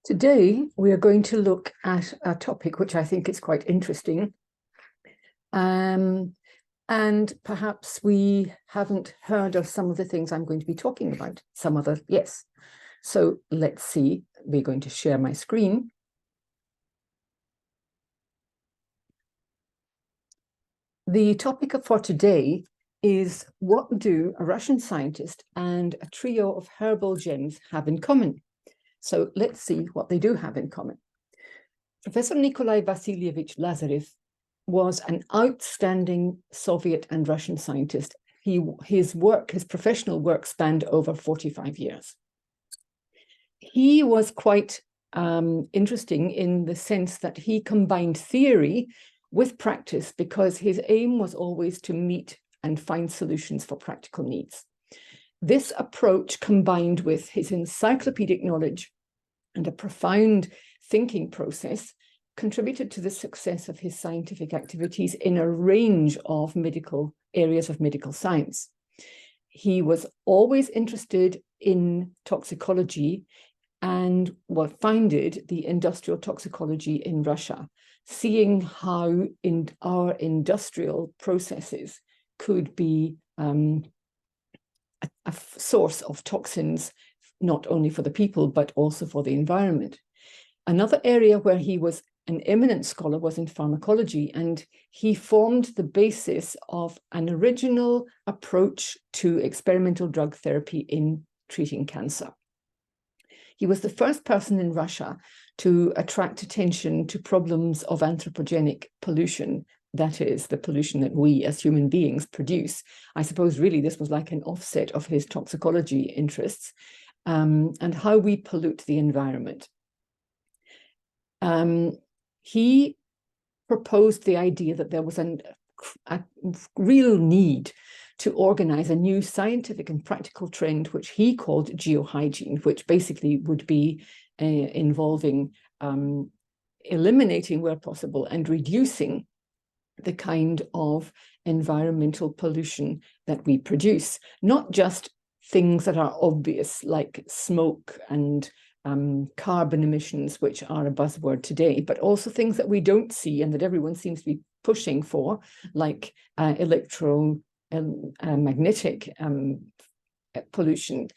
Today, we are going to look at a topic which I think is quite interesting. And perhaps we haven't heard of some of the things I'm going to be talking about. Some other, yes. So let's see. We're going to share my screen. The topic for today is what do a Russian scientist and a trio of herbal gems have in common? So let's see what they do have in common. Professor Nikolai Vasilievich Lazarev was an outstanding Soviet and Russian scientist. His professional work spanned over 45 years. He was quite interesting in the sense that he combined theory with practice because his aim was always to meet and find solutions for practical needs. This approach, combined with his encyclopedic knowledge and a profound thinking process, contributed to the success of his scientific activities in a range of areas of medical science. He was always interested in toxicology and founded the industrial toxicology in Russia, seeing how our industrial processes could be a source of toxins, not only for the people, but also for the environment. Another area where he was an eminent scholar was in pharmacology, and he formed the basis of an original approach to experimental drug therapy in treating cancer. He was the first person in Russia to attract attention to problems of anthropogenic pollution, that is, the pollution that we as human beings produce. I suppose really this was like an offset of his toxicology interests, and how we pollute the environment. He proposed the idea that there was a real need to organize a new scientific and practical trend, which he called geohygiene, which basically would be involving eliminating where possible and reducing the kind of environmental pollution that we produce, not just things that are obvious like smoke and carbon emissions, which are a buzzword today, but also things that we don't see and that everyone seems to be pushing for, like electromagnetic pollution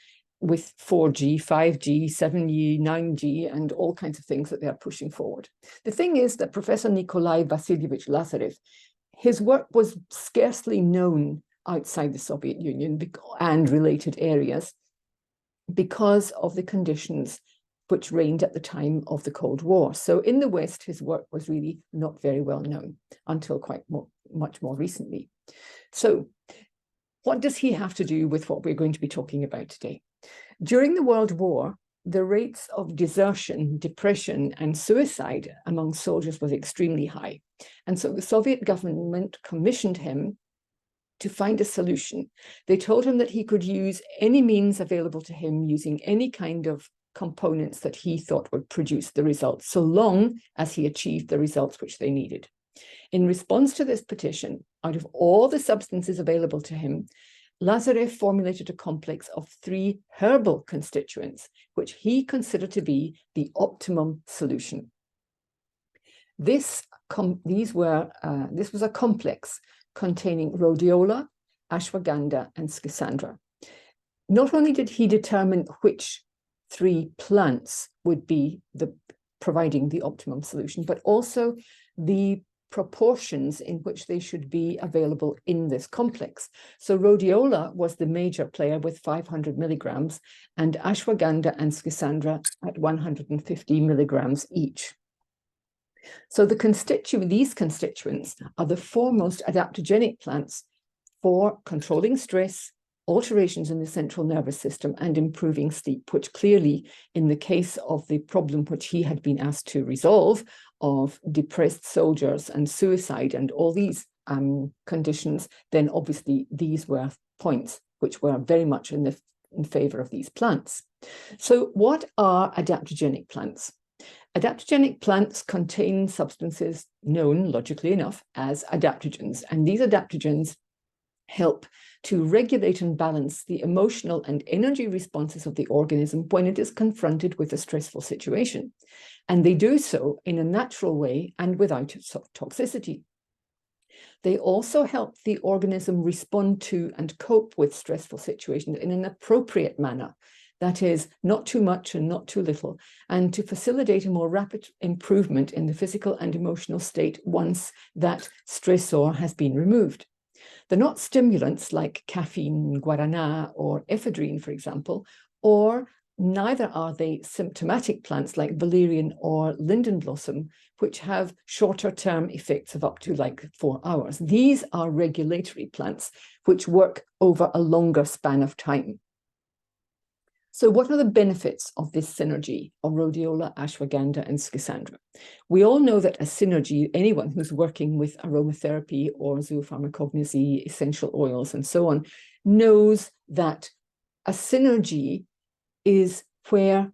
with 4G, 5G, 7G, 9G, and all kinds of things that they are pushing forward. The thing is that Professor Nikolai Vasilievich Lazarev, his work was scarcely known outside the Soviet Union and related areas because of the conditions which reigned at the time of the Cold War. So in the West, his work was really not very well known until much more recently. So what does he have to do with what we're going to be talking about today? During the World War, the rates of desertion, depression, and suicide among soldiers was extremely high. And so the Soviet government commissioned him to find a solution. They told him that he could use any means available to him using any kind of components that he thought would produce the results, so long as he achieved the results which they needed. In response to this petition, out of all the substances available to him, Lazarev formulated a complex of 3 herbal constituents, which he considered to be the optimum solution. This was a complex containing rhodiola, ashwagandha, and schisandra. Not only did he determine which 3 plants would be providing the optimum solution, but also the proportions in which they should be available in this complex. So rhodiola was the major player with 500 milligrams, and ashwagandha and schisandra at 150 milligrams each. So these constituents are the foremost adaptogenic plants for controlling stress, alterations in the central nervous system, and improving sleep, which clearly, in the case of the problem which he had been asked to resolve of depressed soldiers and suicide and all these conditions, then obviously these were points which were very much in favor of these plants. So what are adaptogenic plants? Adaptogenic plants contain substances known, logically enough, as adaptogens, and these adaptogens help to regulate and balance the emotional and energy responses of the organism when it is confronted with a stressful situation. And they do so in a natural way and without toxicity. They also help the organism respond to and cope with stressful situations in an appropriate manner. That is, not too much and not too little, and to facilitate a more rapid improvement in the physical and emotional state once that stressor has been removed. They're not stimulants like caffeine, guarana, or ephedrine, for example, or neither are they symptomatic plants like valerian or linden blossom, which have shorter term effects of up to like 4 hours. These are regulatory plants which work over a longer span of time. So what are the benefits of this synergy of rhodiola, ashwagandha, and schisandra? We all know that a synergy, anyone who's working with aromatherapy or zoopharmacognosy, essential oils, and so on, knows that a synergy is where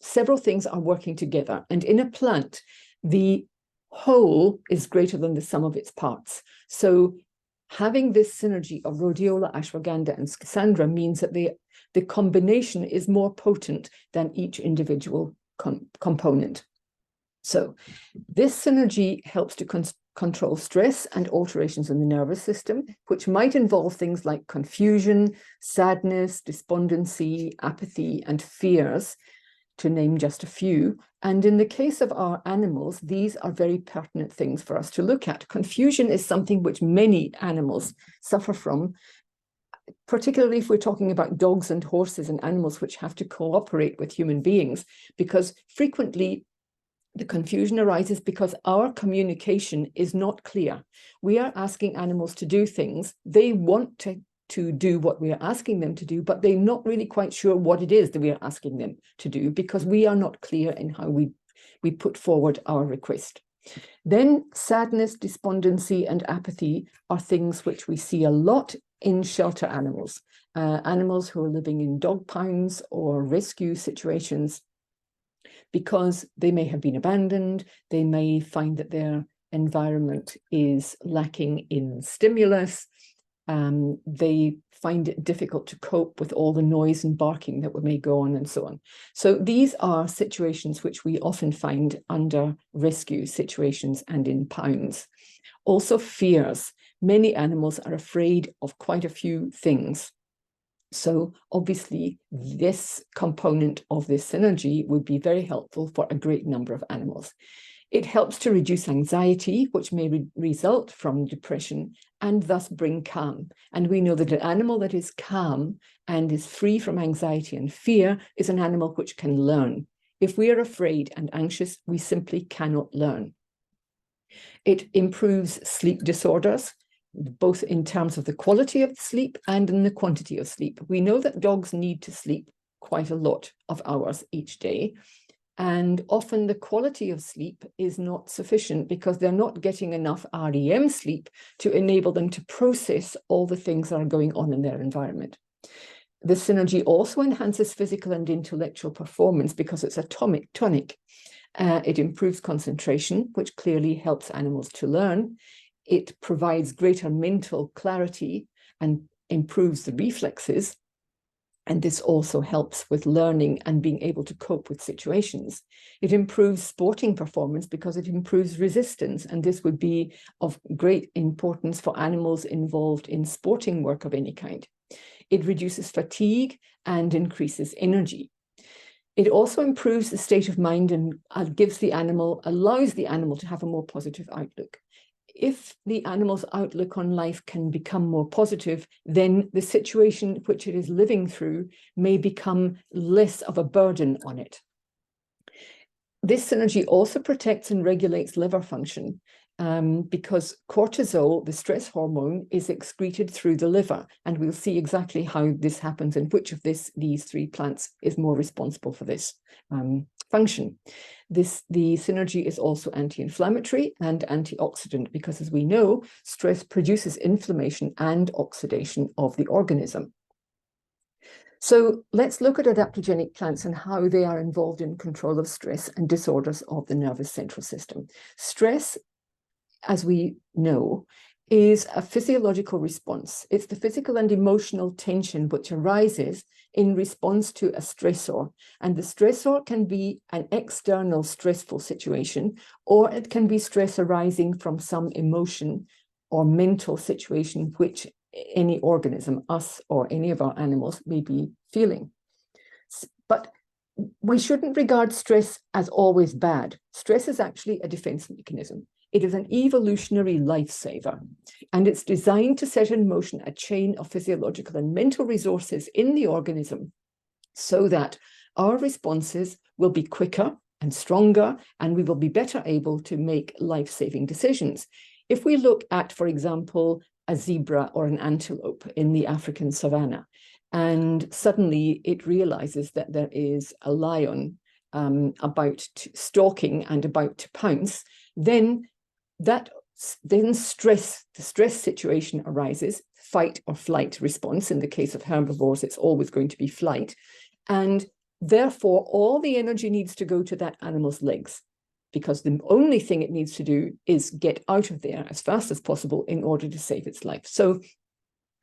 several things are working together. And in a plant, the whole is greater than the sum of its parts. So having this synergy of rhodiola, ashwagandha, and schisandra means that the combination is more potent than each individual component. So this synergy helps to control stress and alterations in the nervous system, which might involve things like confusion, sadness, despondency, apathy, and fears, to name just a few. And in the case of our animals, these are very pertinent things for us to look at. Confusion is something which many animals suffer from, particularly if we're talking about dogs and horses and animals which have to cooperate with human beings, because frequently the confusion arises because our communication is not clear. We are asking animals to do things. They want to do what we are asking them to do, but they're not really quite sure what it is that we are asking them to do because we are not clear in how we put forward our request. Then sadness, despondency, and apathy are things which we see a lot in shelter animals, animals who are living in dog pounds or rescue situations, because they may have been abandoned, they may find that their environment is lacking in stimulus, they find it difficult to cope with all the noise and barking that may go on and so on. So these are situations which we often find under rescue situations and in pounds. Also fears. Many animals are afraid of quite a few things. So obviously this component of this synergy would be very helpful for a great number of animals. It helps to reduce anxiety, which may result from depression, and thus bring calm. And we know that an animal that is calm and is free from anxiety and fear is an animal which can learn. If we are afraid and anxious, we simply cannot learn. It improves sleep disorders, both in terms of the quality of sleep and in the quantity of sleep. We know that dogs need to sleep quite a lot of hours each day. And often the quality of sleep is not sufficient because they're not getting enough REM sleep to enable them to process all the things that are going on in their environment. The synergy also enhances physical and intellectual performance because it's a tonic. It improves concentration, which clearly helps animals to learn. It provides greater mental clarity and improves the reflexes. And this also helps with learning and being able to cope with situations. It improves sporting performance because it improves resistance. And this would be of great importance for animals involved in sporting work of any kind. It reduces fatigue and increases energy. It also improves the state of mind and allows the animal to have a more positive outlook. If the animal's outlook on life can become more positive, then the situation which it is living through may become less of a burden on it. This synergy also protects and regulates liver function because cortisol, the stress hormone, is excreted through the liver. And we'll see exactly how this happens and which of these three plants is more responsible for this function. The synergy is also anti-inflammatory and antioxidant because, as we know, stress produces inflammation and oxidation of the organism. So let's look at adaptogenic plants and how they are involved in control of stress and disorders of the nervous central system. Stress, as we know, is a physiological response. It's the physical and emotional tension which arises in response to a stressor. And the stressor can be an external stressful situation, or it can be stress arising from some emotion or mental situation which any organism, us or any of our animals, may be feeling. But we shouldn't regard stress as always bad. Stress is actually a defense mechanism. It is an evolutionary lifesaver, and it's designed to set in motion a chain of physiological and mental resources in the organism so that our responses will be quicker and stronger, and we will be better able to make life-saving decisions. If we look at, for example, a zebra or an antelope in the African savannah, and suddenly it realizes that there is a lion stalking and about to pounce, then the stress situation arises, fight or flight response. In the case of herbivores, it's always going to be flight. And therefore, all the energy needs to go to that animal's legs, because the only thing it needs to do is get out of there as fast as possible in order to save its life. So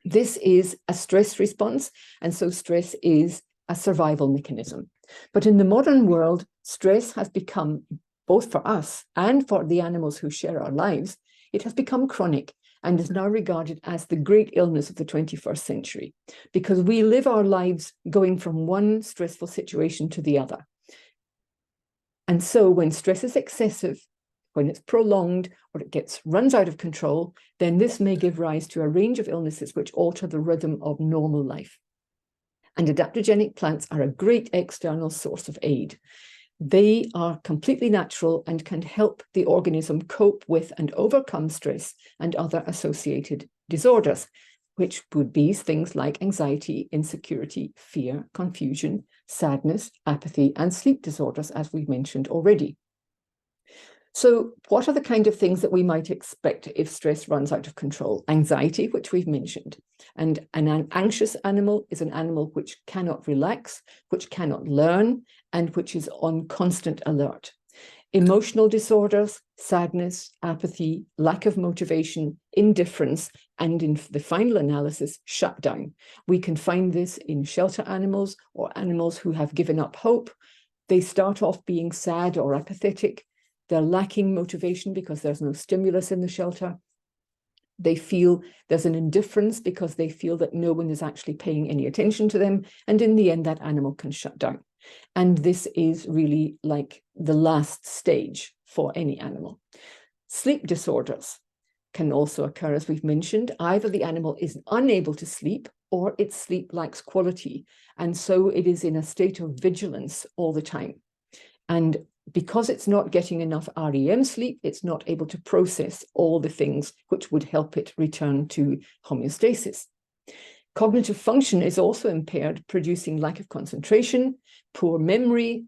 this is a stress response, and so stress is a survival mechanism. But in the modern world, stress has become, both for us and for the animals who share our lives, it has become chronic and is now regarded as the great illness of the 21st century, because we live our lives going from one stressful situation to the other. And so when stress is excessive, when it's prolonged, or it runs out of control, then this may give rise to a range of illnesses which alter the rhythm of normal life. And adaptogenic plants are a great external source of aid. They are completely natural and can help the organism cope with and overcome stress and other associated disorders, which would be things like anxiety, insecurity, fear, confusion, sadness, apathy, and sleep disorders, as we've mentioned already. So what are the kind of things that we might expect if stress runs out of control? Anxiety, which we've mentioned. And an anxious animal is an animal which cannot relax, which cannot learn, and which is on constant alert. Emotional disorders, sadness, apathy, lack of motivation, indifference, and in the final analysis, shutdown. We can find this in shelter animals or animals who have given up hope. They start off being sad or apathetic. They're lacking motivation because there's no stimulus in the shelter. They feel there's an indifference because they feel that no one is actually paying any attention to them. And in the end, that animal can shut down. And this is really like the last stage for any animal. Sleep disorders can also occur, as we've mentioned. Either the animal is unable to sleep or its sleep lacks quality. And so it is in a state of vigilance all the time. And because it's not getting enough REM sleep, it's not able to process all the things which would help it return to homeostasis. Cognitive function is also impaired, producing lack of concentration, poor memory,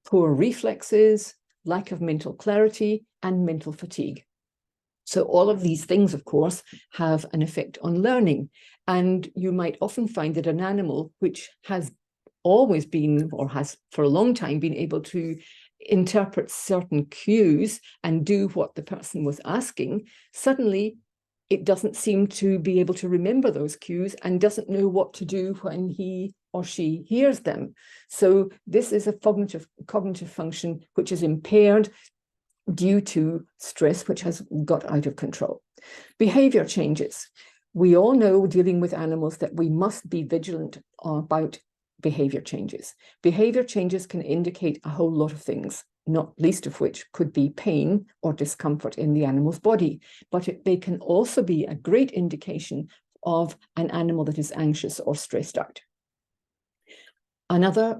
poor reflexes, lack of mental clarity, and mental fatigue. So all of these things, of course, have an effect on learning. And you might often find that an animal which has always been, or has for a long time been able to interpret certain cues and do what the person was asking, suddenly it doesn't seem to be able to remember those cues and doesn't know what to do when he or she hears them. So this is a cognitive function which is impaired due to stress which has got out of control. Behavior changes. We all know, dealing with animals, that we must be vigilant about behavior changes. Behavior changes can indicate a whole lot of things, not least of which could be pain or discomfort in the animal's body, but they can also be a great indication of an animal that is anxious or stressed out. Another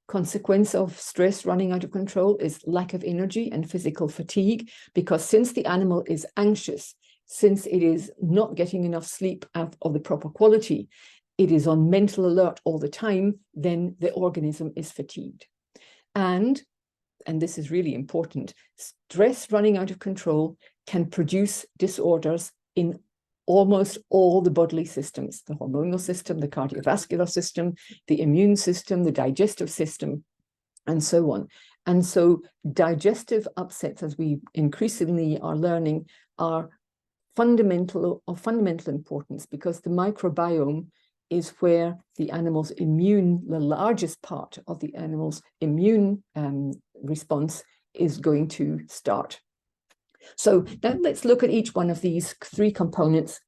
consequence of stress running out of control is lack of energy and physical fatigue, because since the animal is anxious, since it is not getting enough sleep of the proper quality, it is on mental alert all the time, then the organism is fatigued. And this is really important, stress running out of control can produce disorders in almost all the bodily systems: the hormonal system, the cardiovascular system, the immune system, the digestive system, and so on. And so digestive upsets, as we increasingly are learning, are fundamental importance, because the microbiome is where the largest part of the animal's immune response is going to start. So now let's look at each one of these three components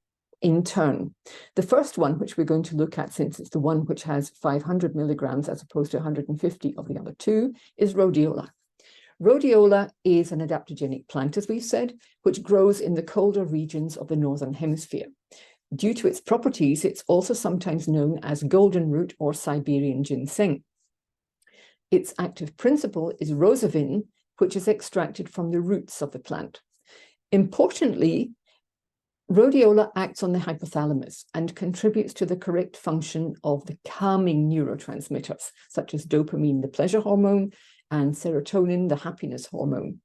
in turn. The first one, which we're going to look at, since it's the one which has 500 milligrams as opposed to 150 of the other two, is rhodiola. Rhodiola is an adaptogenic plant, as we've said, which grows in the colder regions of the Northern Hemisphere. Due to its properties, it's also sometimes known as golden root or Siberian ginseng. Its active principle is rosavin, which is extracted from the roots of the plant. Importantly, rhodiola acts on the hypothalamus and contributes to the correct function of the calming neurotransmitters, such as dopamine, the pleasure hormone, and serotonin, the happiness hormone.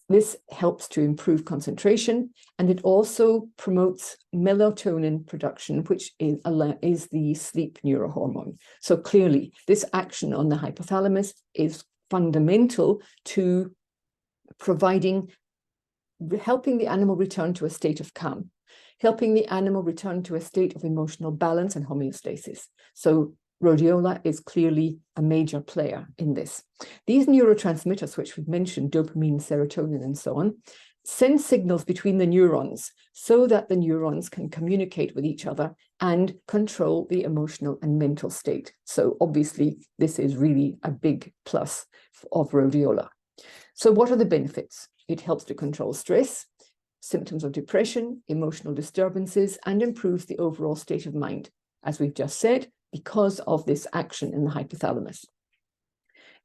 This helps to improve concentration, and it also promotes melatonin production, which is the sleep neurohormone. So clearly, this action on the hypothalamus is fundamental to helping the animal return to a state of calm, helping the animal return to a state of emotional balance and homeostasis. So rhodiola is clearly a major player in this. These neurotransmitters, which we've mentioned, dopamine, serotonin, and so on, send signals between the neurons so that the neurons can communicate with each other and control the emotional and mental state. So obviously, this is really a big plus of rhodiola. So what are the benefits? It helps to control stress, symptoms of depression, emotional disturbances, and improves the overall state of mind, as we've just said, because of this action in the hypothalamus.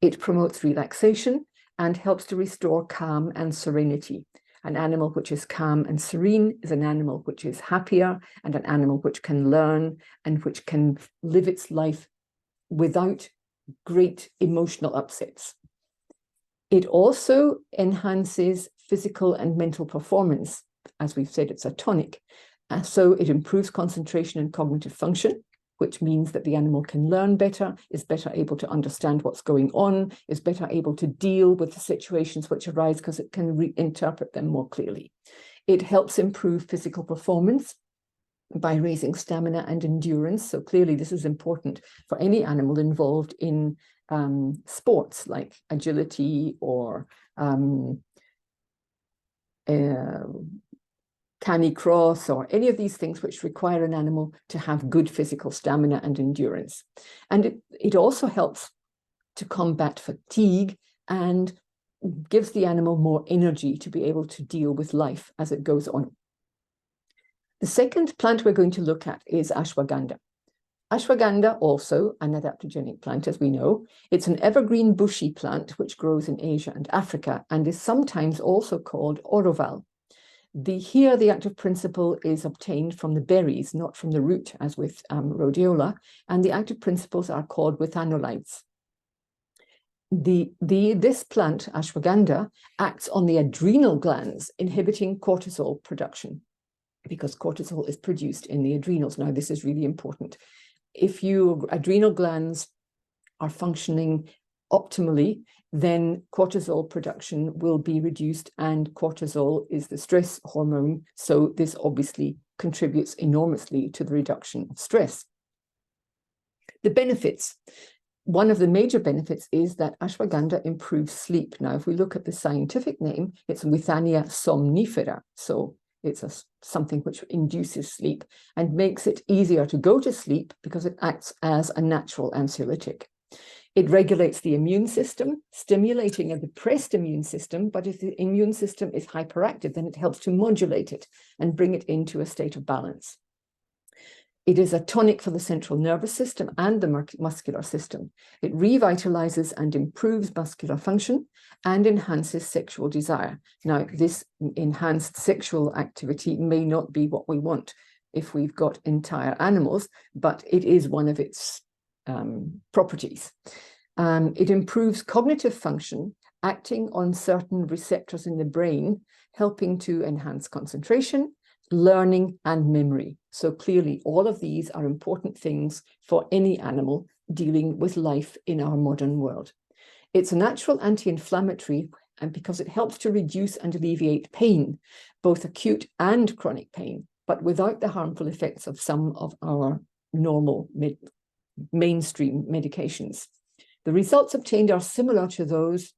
It promotes relaxation and helps to restore calm and serenity. An animal which is calm and serene is an animal which is happier, and an animal which can learn and which can live its life without great emotional upsets. It also enhances physical and mental performance. As we've said, it's a tonic. So it improves concentration and cognitive function, which means that the animal can learn better, is better able to understand what's going on, is better able to deal with the situations which arise because it can reinterpret them more clearly. It helps improve physical performance by raising stamina and endurance. So clearly this is important for any animal involved in sports like agility or canicross, or any of these things which require an animal to have good physical stamina and endurance. And it also helps to combat fatigue and gives the animal more energy to be able to deal with life as it goes on. The second plant we're going to look at is ashwagandha. Ashwagandha, also an adaptogenic plant, as we know. It's an evergreen bushy plant which grows in Asia and Africa and is sometimes also called oroval. Here, the active principle is obtained from the berries, not from the root, as with rhodiola, and the active principles are called withanolides. This plant, ashwagandha, acts on the adrenal glands, inhibiting cortisol production, because cortisol is produced in the adrenals. Now, this is really important. If your adrenal glands are functioning optimally, then cortisol production will be reduced, and cortisol is the stress hormone. So this obviously contributes enormously to the reduction of stress. The benefits. One of the major benefits is that ashwagandha improves sleep. Now, if we look at the scientific name, it's Withania somnifera. So it's something which induces sleep and makes it easier to go to sleep because it acts as a natural anxiolytic. It regulates the immune system, stimulating a depressed immune system, but if the immune system is hyperactive, then it helps to modulate it and bring it into a state of balance. It is a tonic for the central nervous system and the muscular system. It revitalizes and improves muscular function and enhances sexual desire. Now, this enhanced sexual activity may not be what we want if we've got entire animals, but it is one of its properties. It improves cognitive function, acting on certain receptors in the brain, helping to enhance concentration, learning, and memory. So clearly, all of these are important things for any animal dealing with life in our modern world. It's a natural anti-inflammatory and because it helps to reduce and alleviate pain, both acute and chronic pain, but without the harmful effects of some of our normal mainstream medications. The results obtained are similar to those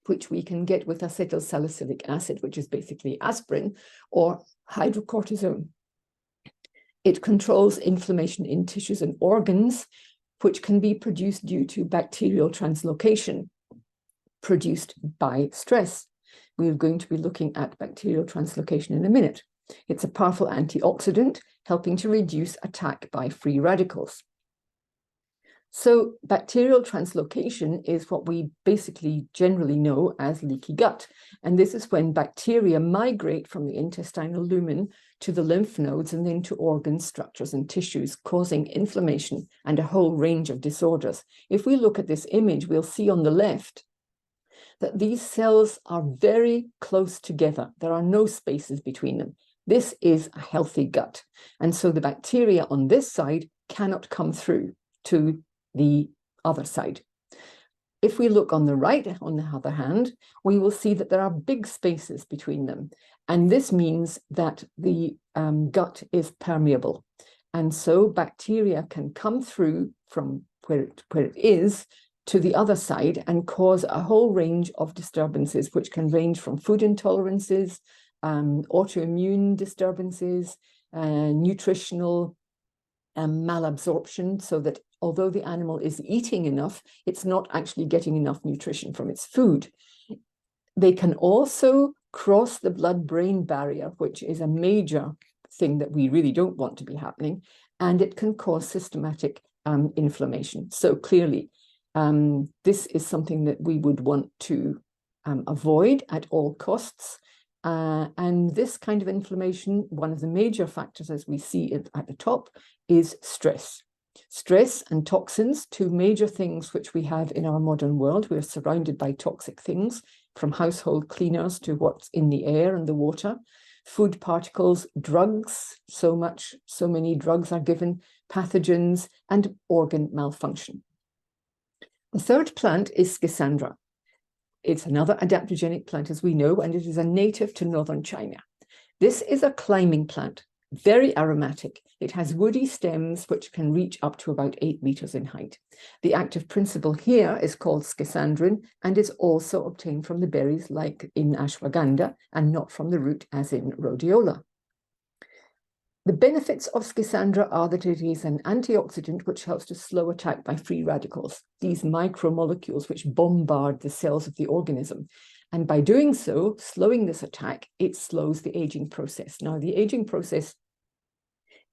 which we can get with acetylsalicylic acid, which is basically aspirin, or hydrocortisone. It controls inflammation in tissues and organs, which can be produced due to bacterial translocation produced by stress. We are going to be looking at bacterial translocation in a minute. It's a powerful antioxidant, helping to reduce attack by free radicals. So bacterial translocation is what we basically generally know as leaky gut. And this is when bacteria migrate from the intestinal lumen to the lymph nodes and then to organ structures and tissues, causing inflammation and a whole range of disorders. If we look at this image, we'll see on the left that these cells are very close together. There are no spaces between them. This is a healthy gut. And so the bacteria on this side cannot come through to the other side. If we look on the right, on the other hand, we will see that there are big spaces between them. And this means that the gut is permeable. And so bacteria can come through from where it is to the other side and cause a whole range of disturbances, which can range from food intolerances, autoimmune disturbances, nutritional malabsorption, so that although the animal is eating enough, it's not actually getting enough nutrition from its food. They can also cross the blood-brain barrier, which is a major thing that we really don't want to be happening, and it can cause systematic inflammation. So clearly, this is something that we would want to avoid at all costs. And this kind of inflammation, one of the major factors, as we see it at the top, is stress. Stress and toxins, two major things which we have in our modern world. We're surrounded by toxic things, from household cleaners to what's in the air and the water, food particles, drugs, so many drugs are given, pathogens, and organ malfunction. The third plant is Schisandra. It's another adaptogenic plant, as we know, and it is a native to northern China. This is a climbing plant, very aromatic. It has woody stems which can reach up to about 8 meters in height. The active principle here is called schisandrin and is also obtained from the berries like in ashwagandha and not from the root as in rhodiola. The benefits of Schisandra are that it is an antioxidant which helps to slow attack by free radicals, these micromolecules which bombard the cells of the organism. And by doing so, slowing this attack, it slows the aging process. Now, the aging process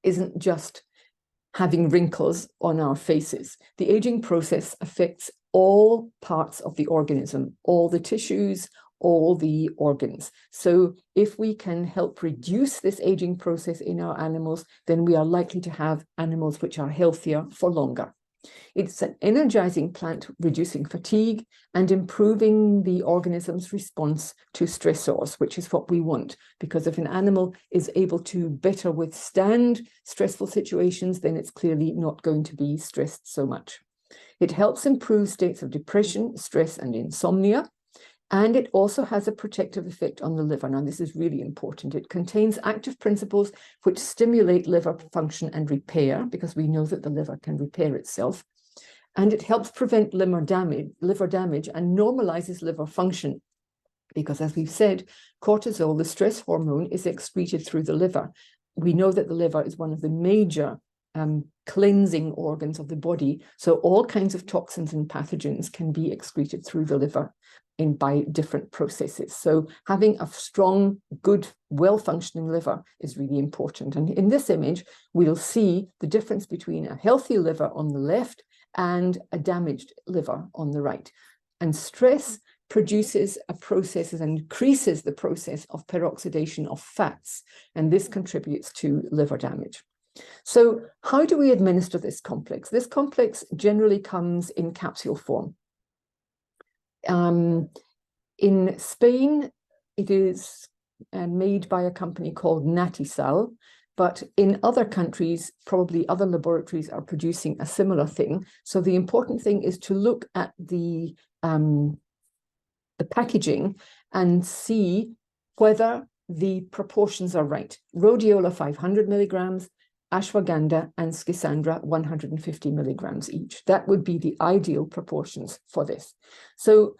isn't just having wrinkles on our faces. The aging process affects all parts of the organism, all the tissues, all the organs. So if we can help reduce this aging process in our animals, then we are likely to have animals which are healthier for longer. It's an energizing plant, reducing fatigue and improving the organism's response to stressors, which is what we want. Because if an animal is able to better withstand stressful situations, then it's clearly not going to be stressed so much. It helps improve states of depression, stress, and insomnia. And it also has a protective effect on the liver. Now, this is really important. It contains active principles which stimulate liver function and repair, because we know that the liver can repair itself. And it helps prevent liver damage and normalizes liver function. Because as we've said, cortisol, the stress hormone, is excreted through the liver. We know that the liver is one of the major cleansing organs of the body. So all kinds of toxins and pathogens can be excreted through the liver by different processes. So having a strong, good, well-functioning liver is really important. And in this image, we'll see the difference between a healthy liver on the left and a damaged liver on the right. And stress produces a process and increases the process of peroxidation of fats, and this contributes to liver damage. So how do we administer this complex? This complex generally comes in capsule form. In Spain, it is made by a company called Natisal, but in other countries, probably other laboratories are producing a similar thing. So the important thing is to look at the the packaging and see whether the proportions are right. Rhodiola 500 milligrams, ashwagandha and schisandra 150 milligrams each. That would be the ideal proportions for this. So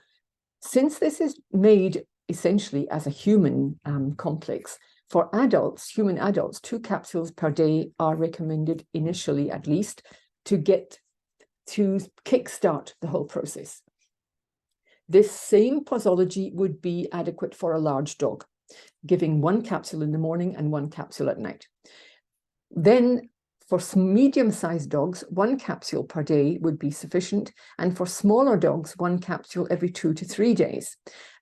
since this is made essentially as a human complex, for adults, human adults, 2 capsules per day are recommended initially, at least, to kickstart the whole process. This same posology would be adequate for a large dog, giving 1 capsule in the morning and 1 capsule at night. Then for medium-sized dogs, 1 capsule per day would be sufficient, and for smaller dogs, 1 capsule every 2 to 3 days.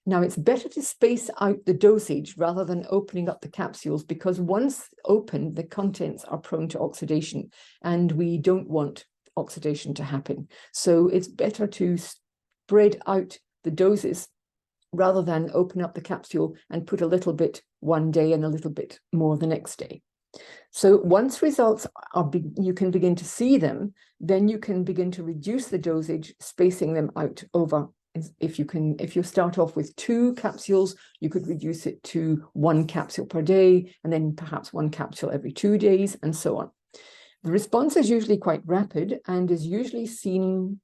Now, it's better to space out the dosage rather than opening up the capsules, because once opened, the contents are prone to oxidation, and we don't want oxidation to happen. So it's better to spread out the doses rather than open up the capsule and put a little bit one day and a little bit more the next day. So once results you can begin to see them, then you can begin to reduce the dosage, spacing them out over. If you start off with 2 capsules, you could reduce it to 1 capsule per day, and then perhaps 1 capsule every 2 days, and so on. The response is usually quite rapid and is usually seen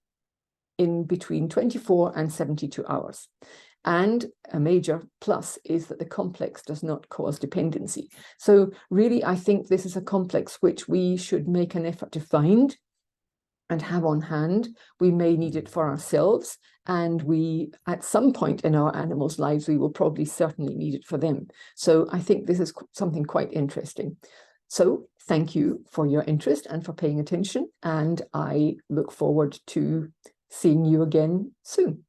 in between 24 and 72 hours. And a major plus is that the complex does not cause dependency. So really, I think this is a complex which we should make an effort to find and have on hand. We may need it for ourselves, and we, at some point in our animals' lives, we will probably certainly need it for them. So I think this is something quite interesting. So thank you for your interest and for paying attention, and I look forward to seeing you again soon.